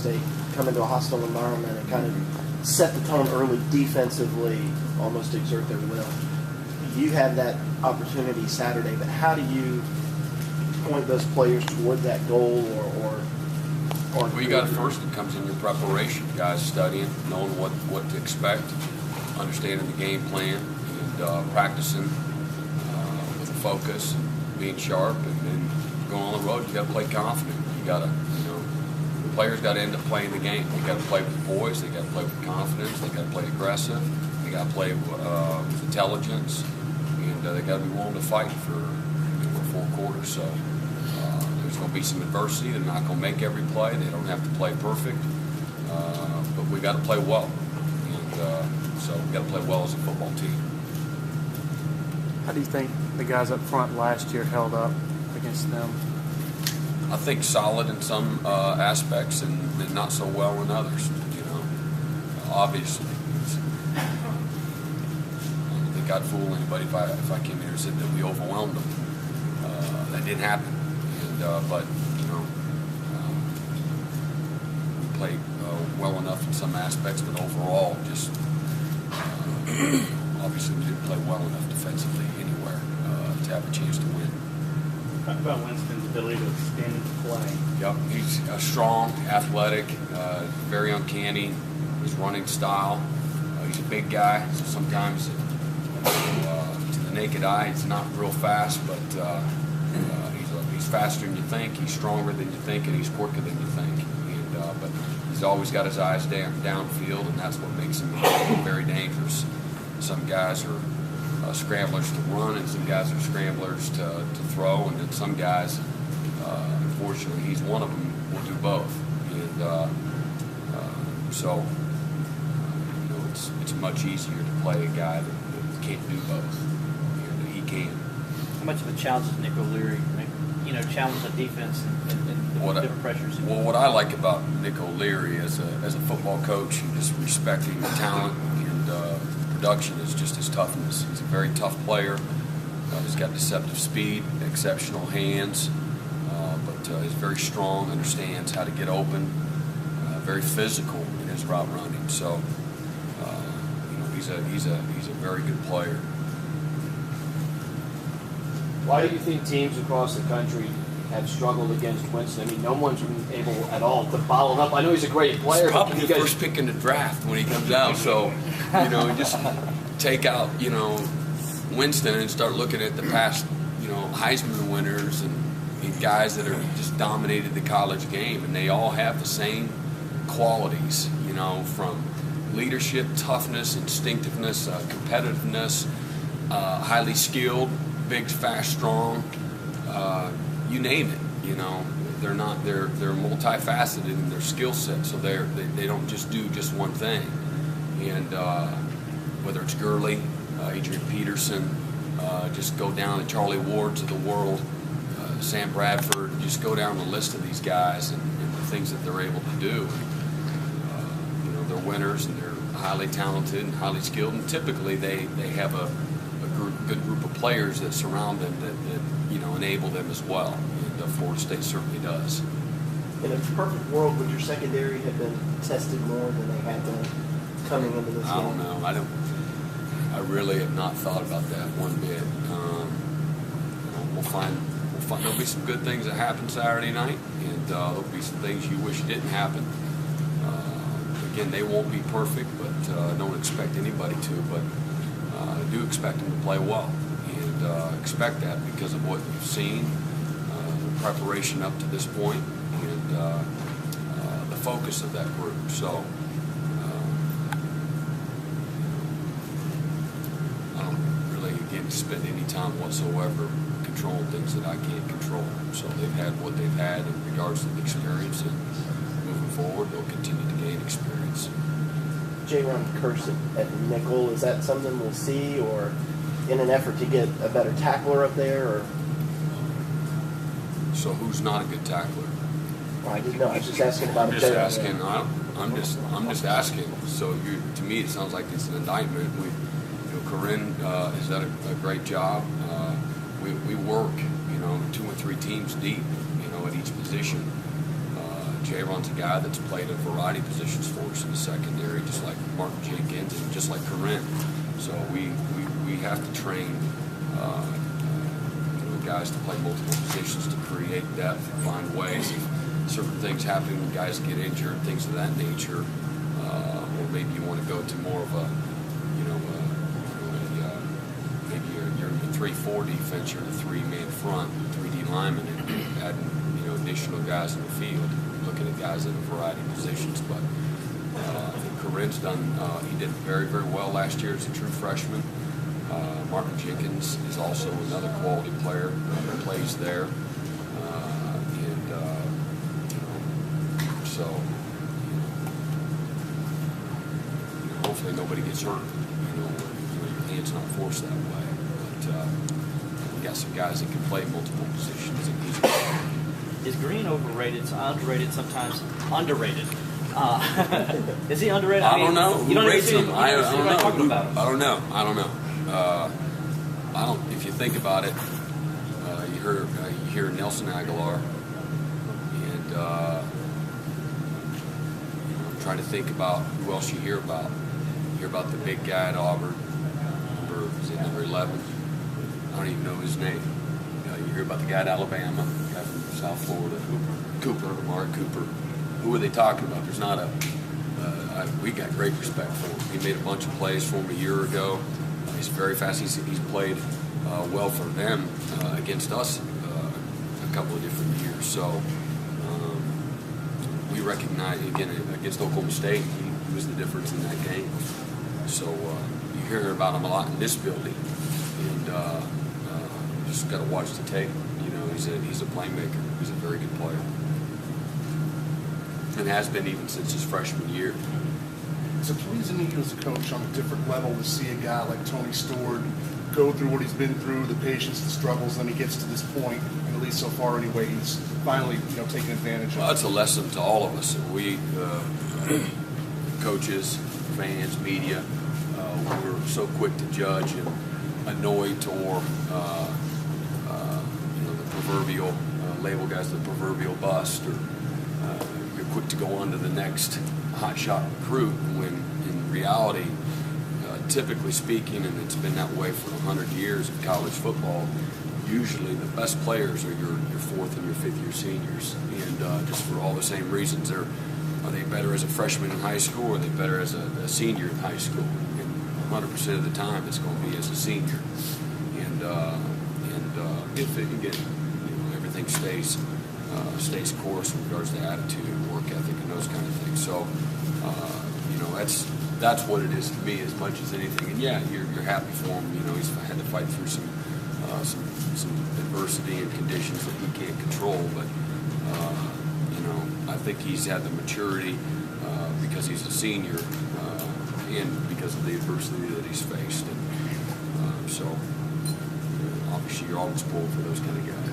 State come into a hostile environment and kind of set the tone early defensively, almost exert their will. You had that opportunity Saturday, but how do you point those players toward that goal or well, you got it first. It comes in your preparation. Guys studying, knowing what to expect, understanding the game plan, and practicing with a focus, being sharp, and then going on the road. You got to play confident. You got to, the players got to end up playing the game. They got to play with poise. They got to play with confidence. They got to play aggressive. They got to play with intelligence, and they got to be willing to fight for 4 quarters. So. There's going to be some adversity. They're not going to make every play. They don't have to play perfect, but we got to play well, and so we got to play well as a football team. How do you think the guys up front last year held up against them? I think solid in some aspects and not so well in others. Obviously, I don't think I'd fool anybody if I came here and said that we overwhelmed them. That didn't happen. But we played well enough in some aspects, but overall, just obviously we didn't play well enough defensively anywhere to have a chance to win. Talk about Winston's ability to extend play. Yep, he's strong, athletic, very uncanny. His running style. He's a big guy, so sometimes to the naked eye, he's not real fast, but. He's faster than you think, he's stronger than you think, and he's quicker than you think. But he's always got his eyes downfield, and that's what makes him very dangerous. Some guys are scramblers to run, and some guys are scramblers to throw, and then some guys, unfortunately, he's one of them, will do both. And so it's much easier to play a guy that can't do both. He can. How much of a challenge is Nick O'Leary? Challenge the defense and the different pressures. Well, what I like about Nick O'Leary as a football coach, and just respecting the talent and production, is just his toughness. He's a very tough player. He's got deceptive speed, exceptional hands, but he's very strong. Understands how to get open. Very physical in his route running. So, he's a very good player. Why do you think teams across the country have struggled against Winston? I mean, no one's been able at all to follow him up. I know he's a great player. He's probably the first pick in the draft when he comes out. So, just take out, Winston and start looking at the past, Heisman winners and guys that are just dominated the college game, and they all have the same qualities, from leadership, toughness, instinctiveness, competitiveness, highly skilled. Big, fast, strong, you name it. They're multifaceted in their skill set, so they don't just do just one thing. And whether it's Gurley, Adrian Peterson, just go down the Charlie Wards of the world, Sam Bradford, just go down the list of these guys and the things that they're able to do. They're winners and they're highly talented and highly skilled, and typically they have a good group of players that surround them that enable them as well. And Florida State certainly does. In a perfect world, would your secondary have been tested more than they had been coming into this game? I don't know. I really have not thought about that one bit. We'll find. There'll be some good things that happen Saturday night, and there'll be some things you wish didn't happen. Again, they won't be perfect, but I don't expect anybody to. But I do expect them to play well, and expect that because of what you've seen, the preparation up to this point, and the focus of that group. So I don't really get to spend any time whatsoever controlling things that I can't control. So they've had what they've had in regards to the experience, and moving forward, they'll continue to gain experience. J-Ron Curse at nickel, is that something we'll see, or in an effort to get a better tackler up there? Or? So who's not a good tackler? Well, I didn't know. I was just asking about. I'm just asking. I'm just asking. So to me, it sounds like it's an indictment. Corinne has done a great job. We work, 2 and 3 teams deep, at each position. Javon's a guy that's played a variety of positions for us in the secondary, just like Martin Jenkins and just like Corinne. So we have to train guys to play multiple positions to create depth, find ways. If certain things happen, guys get injured, things of that nature, or maybe you want to go to more of a, maybe you're in a 3-4 defense, you're in a 3-man front, 3D lineman, and adding additional guys in the field, looking at guys in a variety of positions. But I think Corinne's done. He did very, very well last year as a true freshman. Martin Jenkins is also another quality player that plays there, so hopefully nobody gets hurt. Your hand's not forced that way. But we got some guys that can play multiple positions. And is Green overrated, underrated, sometimes underrated? Is he underrated? I don't know. You don't rates see him? I don't know. Talking about him. I don't know. If you think about it, you hear Nelson Aguilar, and I'm trying to think about who else you hear about. You hear about the big guy at Auburn, number 11. I don't even know his name. You hear about the guy at Alabama, the guy from South Florida, Mark Cooper. Who are they talking about? There's not we got great respect for him. He made a bunch of plays for him a year ago. He's very fast. He's played well for them against us a couple of different years. So we recognize, again, against Oklahoma State, he was the difference in that game. So you hear about him a lot in this building, and you just got to watch the tape. He's a playmaker. He's a very good player, and has been even since his freshman year. It's pleasing to you as a coach on a different level to see a guy like Tony Stewart go through what he's been through, the patience, the struggles, and he gets to this point, and at least so far anyway, he's finally taking advantage of it. Well, that's a lesson to all of us. We, coaches, fans, media, we're so quick to judge and anoint or the proverbial label guys the proverbial bust, or you're quick to go on to the next hotshot recruit, when in reality, typically speaking, and it's been that way for 100 years of college football, usually the best players are your fourth and your fifth year seniors, and just for all the same reasons. Are they better as a freshman in high school, or are they better as a senior in high school? And 100% of the time, it's going to be as a senior. And if everything stays course in regards to attitude, work ethic, and those kind of things. So, that's what it is to me as much as anything. And yeah, you're happy for him. He's had to fight through some adversity and conditions that he can't control. But I think he's had the maturity because he's a senior and because of the adversity that he's faced. And so obviously, you're always pulling for those kind of guys.